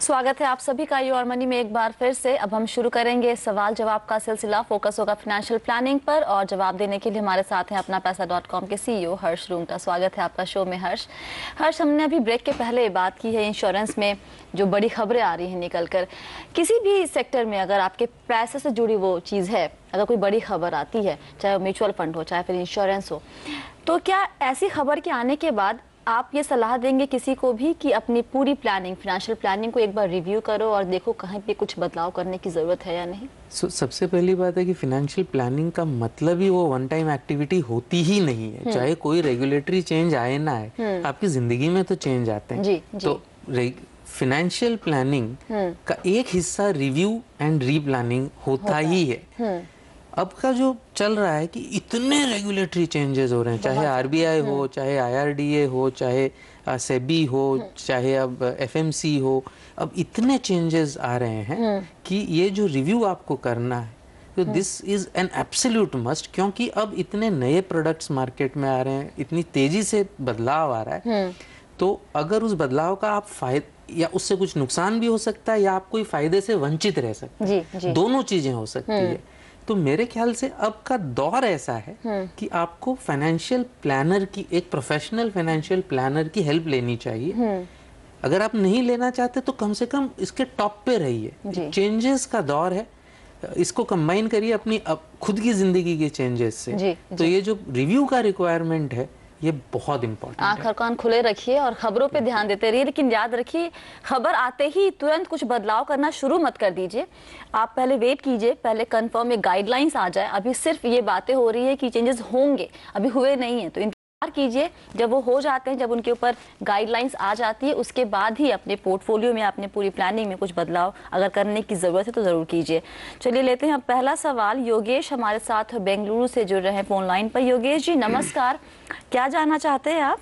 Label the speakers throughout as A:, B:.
A: स्वागत है आप सभी का योर मनी में एक बार फिर से। अब हम शुरू करेंगे सवाल जवाब का सिलसिला। फोकस होगा फाइनेंशियल प्लानिंग पर और जवाब देने के लिए हमारे साथ हैं अपना पैसा.com के सीईओ हर्ष रूंगटा। स्वागत है आपका शो में हर्ष। हमने अभी ब्रेक के पहले बात की है इंश्योरेंस में जो बड़ी खबरें आ रही हैं निकल कर। किसी भी सेक्टर में अगर आपके पैसे से जुड़ी वो चीज़ है, अगर कोई बड़ी खबर आती है, चाहे वो म्यूचुअल फंड हो चाहे फिर इंश्योरेंस हो, तो क्या ऐसी खबर के आने के बाद आप ये सलाह देंगे किसी को भी कि अपनी पूरी प्लानिंग, फाइनेंशियल प्लानिंग को एक बार रिव्यू करो और देखो कहीं पे कुछ बदलाव करने की जरूरत है या नहीं?
B: सबसे पहली बात है कि फाइनेंशियल प्लानिंग का मतलब ही वो वन टाइम एक्टिविटी होती ही नहीं है। चाहे कोई रेगुलेटरी चेंज आए ना आए, आपकी जिंदगी में तो चेंज आते हैं।
A: जी।
B: तो फाइनेंशियल प्लानिंग का एक हिस्सा रिव्यू एंड रीप्लानिंग होता ही है। अब का जो चल रहा है कि इतने रेगुलेटरी चेंजेस हो रहे हैं, चाहे आरबीआई हो, चाहे आईआरडीए हो, चाहे सेबी हो, चाहे अब एफएमसी हो, अब इतने चेंजेस आ रहे हैं कि ये जो रिव्यू आपको करना है, तो this is an absolute must. क्योंकि अब इतने नए प्रोडक्ट्स मार्केट में आ रहे हैं, इतनी तेजी से बदलाव आ रहा है, तो अगर उस बदलाव का आप फायदा या उससे कुछ नुकसान भी हो सकता है या आप कोई फायदे से वंचित रह सकते हैं। दोनों चीजें हो सकती है। तो मेरे ख्याल से अब का दौर ऐसा है कि आपको फाइनेंशियल प्लानर की, एक प्रोफेशनल फाइनेंशियल प्लानर की हेल्प लेनी चाहिए। अगर आप नहीं लेना चाहते तो कम से कम इसके टॉप पे रहिए। चेंजेस का दौर है, इसको कंबाइन करिए अपनी खुद की जिंदगी के चेंजेस से। तो ये जो रिव्यू का रिक्वायरमेंट है ये बहुत इंपॉर्टेंट है।
A: आंख और कान खुले रखिए और खबरों पे ध्यान देते रहिए, लेकिन याद रखिए खबर आते ही तुरंत कुछ बदलाव करना शुरू मत कर दीजिए। आप पहले वेट कीजिए, पहले कंफर्म में गाइडलाइंस आ जाए। अभी सिर्फ ये बातें हो रही है कि चेंजेस होंगे, अभी हुए नहीं है, तो इंतजार कीजिए। जब वो हो जाते हैं, जब उनके ऊपर गाइडलाइंस आ जाती है, उसके बाद ही अपने पोर्टफोलियो में, अपने पूरी प्लानिंग में कुछ बदलाव अगर करने की जरूरत है तो जरूर कीजिए। चलिए लेते हैं पहला सवाल। योगेश हमारे साथ बेंगलुरु से जुड़ रहे हैं फोन लाइन पर। योगेश जी नमस्कार, क्या जानना चाहते हैं आप?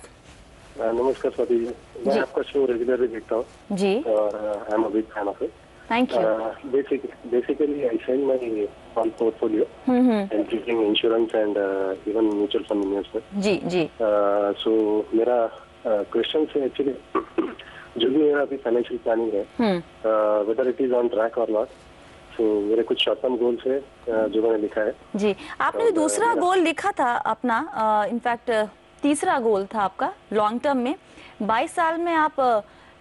C: नमस्कार स्वाति जी, मैं आपका शो रेगुलरली देखता हूँ
A: जी
C: और I am a big fan of it.
A: Thank you.
C: Basically I sell my whole portfolio including insurance and even mutual fund investment.
A: Ji.
C: So मेरा क्वेश्चन है एक्चुअली जो भी मेरा अभी फाइनेंशियल प्लानिंग है, whether it is on track or not. So मेरे कुछ short term goals है जो मैंने लिखा है।
A: जी, आपने दूसरा गोल लिखा था अपना, इनफैक्ट तीसरा गोल था आपका लॉन्ग टर्म में। 22 साल में आप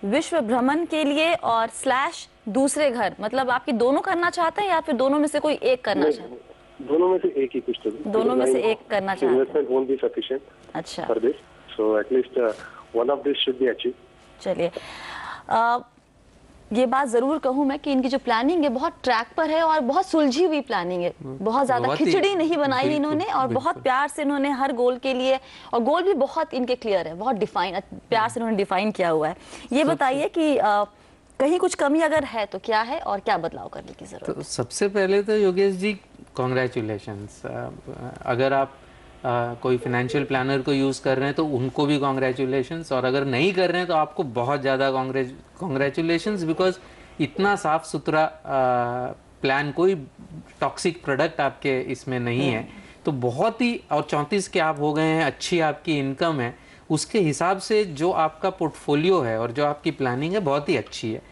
A: विश्व भ्रमण के लिए और स्लैश दूसरे घर, मतलब आपकी दोनों करना चाहते हैं या फिर दोनों में से कोई एक करना चाहते हैं?
C: दोनों में से एक ही कुछ तो
A: दोनों में से एक करना चाहते हैं।
C: इन्वेस्टमेंट वोंट बी सफिशिएंट
A: अच्छा
C: for this, so at least one of this should be achieve.
A: चलिए, ये बात जरूर कहूँ मैं कि इनकी जो प्लानिंग है बहुत ट्रैक पर है और बहुत सुलझी हुई प्लानिंग है। बहुत ज्यादा खिचड़ी नहीं बनाई इन्होंने और बहुत प्यार से इन्होंने हर गोल के लिए, और गोल भी बहुत इनके क्लियर है, बहुत डिफाइन, प्यार से इन्होंने डिफाइन किया हुआ है। ये बताइए कि कहीं कुछ कमी अगर है तो क्या है और क्या बदलाव करने की जरूरत है?
B: तो सबसे पहले तो योगेश जी कॉन्ग्रेचुलेशंस। अगर आप कोई फाइनेंशियल प्लानर को यूज़ कर रहे हैं तो उनको भी कॉन्ग्रेचुलेशंस, और अगर नहीं कर रहे हैं तो आपको बहुत ज़्यादा कॉन्ग्रेचुलेशंस, बिकॉज इतना साफ सुथरा प्लान, कोई टॉक्सिक प्रोडक्ट आपके इसमें नहीं है। तो बहुत ही, और 34 के आप हो गए हैं, अच्छी आपकी इनकम है, उसके हिसाब से जो आपका पोर्टफोलियो है और जो आपकी प्लानिंग है बहुत ही अच्छी है।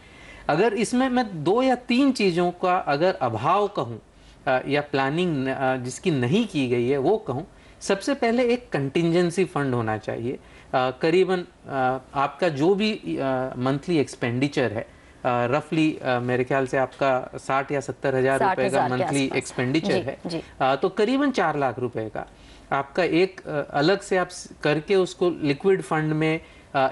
B: अगर इसमें मैं 2 या 3 चीज़ों का अगर अभाव कहूँ या प्लानिंग जिसकी नहीं की गई है वो कहूँ, सबसे पहले एक कंटिंजेंसी फंड होना चाहिए। करीबन आपका जो भी मंथली एक्सपेंडिचर है, रफली मेरे ख्याल से आपका 60 या 70 हज़ार रुपए का मंथली एक्सपेंडिचर है, तो करीबन 4 लाख रुपए का आपका एक अलग से आप करके उसको लिक्विड फंड में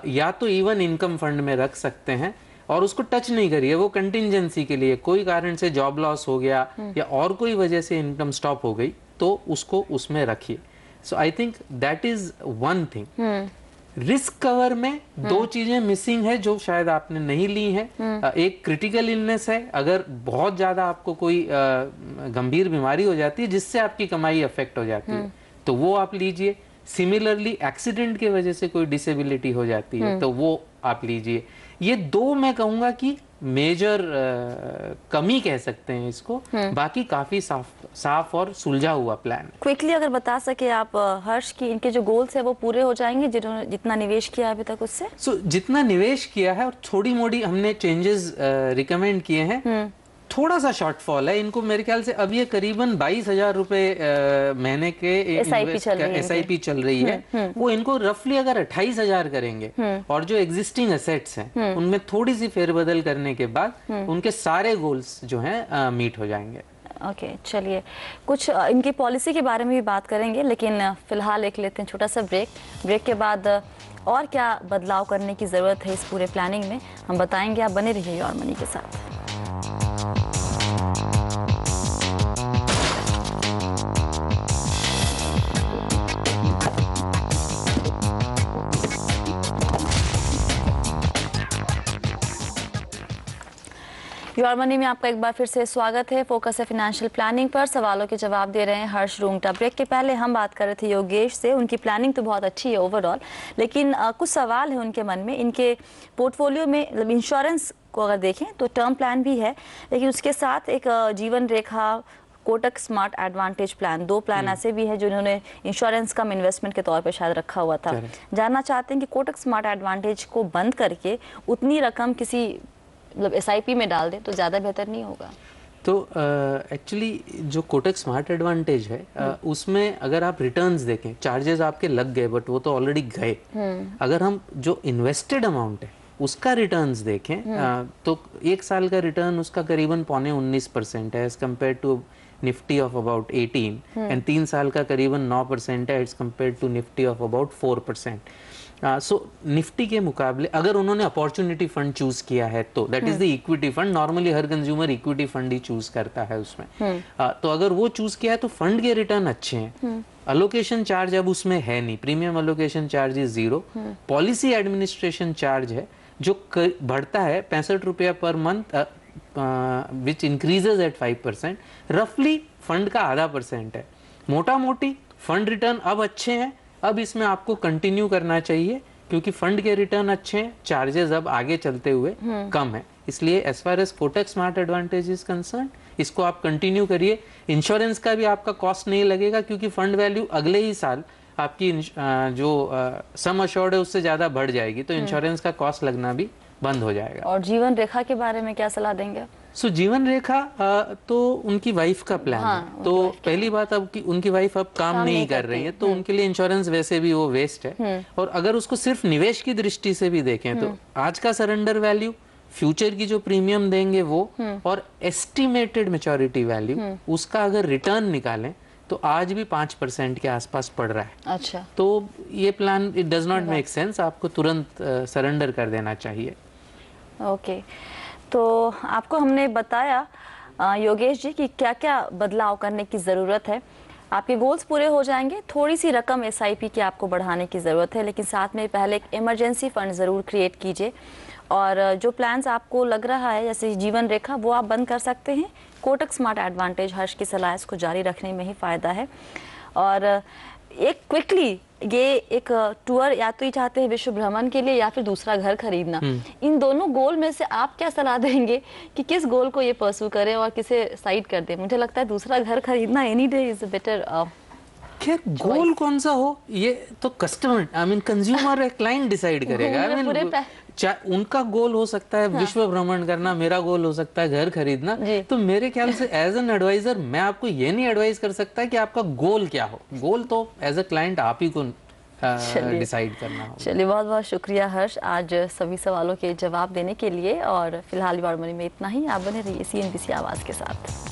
B: या तो इवन इनकम फंड में रख सकते हैं, और उसको टच नहीं करिए। वो कंटिंजेंसी के लिए, कोई कारण से जॉब लॉस हो गया या और कोई वजह से इनकम स्टॉप हो गई तो उसको उसमें रखिए। So I think that is one thing. Risk cover में 2 चीजें मिसिंग है जो शायद आपने नहीं ली है। एक क्रिटिकल इलनेस है, अगर बहुत ज्यादा आपको कोई गंभीर बीमारी हो जाती है जिससे आपकी कमाई अफेक्ट हो जाती है तो वो आप लीजिए। सिमिलरली एक्सीडेंट की वजह से कोई डिसेबिलिटी हो जाती है तो वो आप लीजिए। ये दो मैं कहूंगा कि मेजर कमी कह सकते हैं इसको, बाकी काफी साफ और सुलझा हुआ प्लान है।
A: क्विकली अगर बता सके आप हर्ष की इनके जो गोल्स है वो पूरे हो जाएंगे जिन्होंने जितना निवेश किया अभी तक उससे?
B: जितना निवेश किया है और थोड़ी मोड़ी हमने चेंजेस रिकमेंड किए हैं, थोड़ा सा शॉर्टफॉल है इनको। मेरे ख्याल से अब ये करीबन 22,000 रुपए महीने के SIP चल रही है, वो इनको रफली अगर 28,000 करेंगे और जो एग्जिस्टिंग एसेट्स हैं उनमें थोड़ी सी फेरबदल करने के बाद उनके सारे गोल्स जो हैं मीट हो जाएंगे।
A: ओके, चलिए कुछ इनकी पॉलिसी के बारे में भी बात करेंगे, लेकिन फिलहाल एक लेते हैं छोटा सा ब्रेक के बाद और क्या बदलाव करने की ज़रूरत है इस पूरे प्लानिंग में हम बताएंगे। आप बने रहिए योर मनी के साथ। योर मनी में आपका एक बार फिर से स्वागत है। फोकस है फाइनेंशियल प्लानिंग पर, सवालों के जवाब दे रहे हैं हर्ष रूंगटा। ब्रेक के पहले हम बात कर रहे थे योगेश से। उनकी प्लानिंग तो बहुत अच्छी है ओवरऑल, लेकिन कुछ सवाल है उनके मन में। इनके पोर्टफोलियो में मतलब इंश्योरेंस को अगर देखें तो टर्म प्लान भी है, लेकिन उसके साथ एक जीवन रेखा, कोटक स्मार्ट एडवांटेज प्लान, दो प्लान ऐसे भी है जो इन्होंने इंश्योरेंस कम इन्वेस्टमेंट के तौर पे शायद रखा हुआ था। जानना चाहते हैं कि कोटक स्मार्ट एडवांटेज को बंद करके उतनी रकम किसी मतलब SIP में डाल दे तो ज़्यादा बेहतर नहीं होगा?
B: तो एक्चुअली जो कोटक स्मार्ट एडवांटेज है उसमें अगर आप रिटर्न्स देखें, चार्जेस आपके लग गए बट वो तो ऑलरेडी गए। अगर हम जो इन्वेस्टेड अमाउंट है उसका रिटर्न्स देखें तो एक साल का रिटर्न उसका करीबन 19% है as compared to Nifty of about 18 and 3 साल का करीबन 9% है as compared to Nifty of about 4%। So Nifty के मुकाबले अगर उन्होंने अपॉर्चुनिटी फंड चूज किया है तो that is the equity fund. Normally her consumer equity fund he choose करता है उसमें। तो अगर वो चूज किया है तो फंड के रिटर्न अच्छे हैं। अलोकेशन चार्ज अब उसमें है नहीं, premium allocation charge is 0। Policy administration charge है जो बढ़ता है 65 रुपया per month, which increases at 5%। रफली फंड का आधा % है। मोटा मोटी फंड रिटर्न अब अच्छे हैं, अब इसमें आपको कंटिन्यू करना चाहिए क्योंकि फंड के रिटर्न अच्छे हैं, चार्जेस अब आगे चलते हुए कम है। इसलिए as far as Kotak smart advantage is concern इसको आप कंटिन्यू करिए। इंश्योरेंस का भी आपका कॉस्ट नहीं लगेगा क्योंकि फंड वैल्यू अगले ही साल आपकी जो सम अश्योर्ड है उससे ज्यादा बढ़ जाएगी, तो इंश्योरेंस का कॉस्ट लगना भी बंद हो जाएगा।
A: और जीवन रेखा के बारे में क्या सलाह देंगे?
B: जीवन रेखा तो उनकी वाइफ का प्लान है। तो पहली बात अब कि उनकी वाइफ अब काम नहीं कर रही है तो उनके लिए इंश्योरेंस वैसे भी वो वेस्ट है। और अगर उसको सिर्फ निवेश की दृष्टि से भी देखें तो आज का सरेंडर वैल्यू, फ्यूचर की जो प्रीमियम देंगे वो, और एस्टिमेटेड मैच्योरिटी वैल्यू उसका अगर रिटर्न निकालें तो आज भी 5% के आसपास पड़ रहा है।
A: अच्छा,
B: तो ये plan it does not make sense, आपको तुरंत सरेंडर कर देना चाहिए।
A: ओके, तो आपको हमने बताया योगेश जी कि क्या क्या बदलाव करने की ज़रूरत है। आपके गोल्स पूरे हो जाएंगे, थोड़ी सी रकम SIP की आपको बढ़ाने की ज़रूरत है, लेकिन साथ में पहले एक इमरजेंसी फंड ज़रूर क्रिएट कीजिए। और जो प्लान्स आपको लग रहा है जैसे जीवन रेखा वो आप बंद कर सकते हैं। कोटक स्मार्ट एडवांटेज हर्ष की सलाह इसको जारी रखने में ही फ़ायदा है। और एक क्विकली ये एक टूर या तो ही चाहते हैं विश्व भ्रमण के लिए या फिर दूसरा घर खरीदना, इन दोनों गोल में से आप क्या सलाह देंगे कि किस गोल को ये परस्यू करें और किसे साइड कर दें? मुझे लगता है दूसरा घर खरीदना एनी डे इज बेटर।
B: खैर गोल कौन सा हो ये तो कस्टमर कंज्यूमर क्लाइंट डिसाइड करेगा। उनका गोल हो सकता है विश्व भ्रमण करना, मेरा गोल हो सकता है घर खरीदना। तो मेरे ख्याल से एज एन एडवाइजर मैं आपको ये नहीं एडवाइज कर सकता कि आपका गोल क्या हो। गोल तो एज ए क्लाइंट आप ही को डिसाइड करना हो।
A: चलिए, बहुत बहुत शुक्रिया हर्ष आज सभी सवालों के जवाब देने के लिए। और फिलहाल योर मनी में इतना ही। आप बने रहिए CNBC आवाज के साथ।